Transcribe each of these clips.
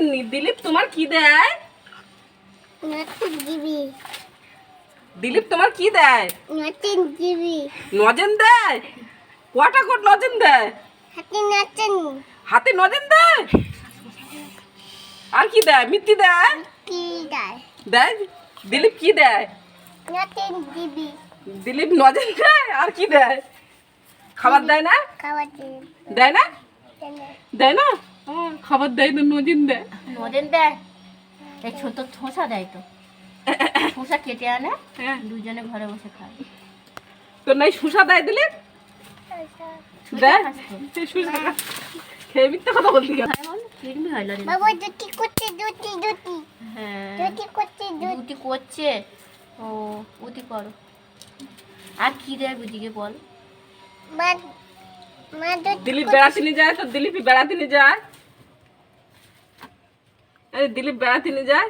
গিন্নি, দিলীপ তোমার কি দেয়? দিলীপ তোমার কি দেয়? নজেন দেয়। কটা কোট নজেন দেয়? হাতে নজেন দেয়। আর কি দেয়? মিত্তি দেয়। দেয়। দিলীপ কি দেয়? দিলীপ নজেন দেয়। আর কি দেয়? খাবার দেয় না? দেয় না? দেয় না? খাবার দেয় না, নজেন দেয়। নজেন দেয়। এই ছোট ঠোসা দেয় তো। ঠোসা কেটে আনে, দুজনে ঘরে বসে খায়। তোর নাই শুষা দেয় দিলীপ? দেয়? শুষা খেয়ে মিথ্যা কথা বলতি কেন? দুটি করছে। ও উতি করো। আর কি দেয় বুঝিকে বল। দিলীপ বেড়াতে নিয়ে যায় তো, দিলীপই বেড়াতে নিয়ে যায়। এই দিলীপ বেড়াতে নিয়ে যায়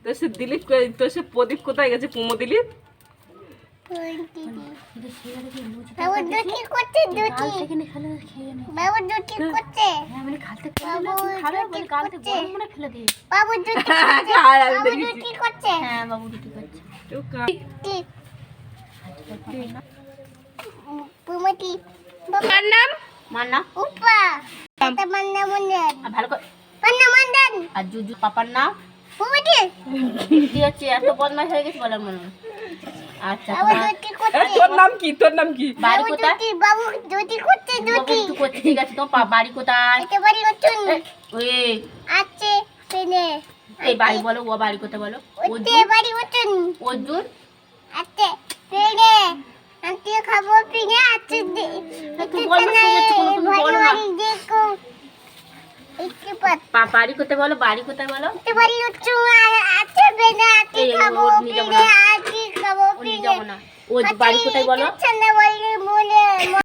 তো, সে দিলীপ তো সে প্রদীপ কোথায় গেছে? কুমো দিলীপ আর জুজু পাপার নাম এত বদমাশ হয়ে গেছে বলার মনে হয়। আচ্ছা তোর নাম কি? তোর নাম কি? বাড়ি কোথায়? করছে ঠিক আছে। তোমার বাড়ি কোথায়? এই বাড়ি বলো, ও বাড়ি কোথায় বলো? অর্জুন বাড়ি কোথায় বলো? বাড়ি কোথায় বলো? ও বাড়ি কোথায় বলো?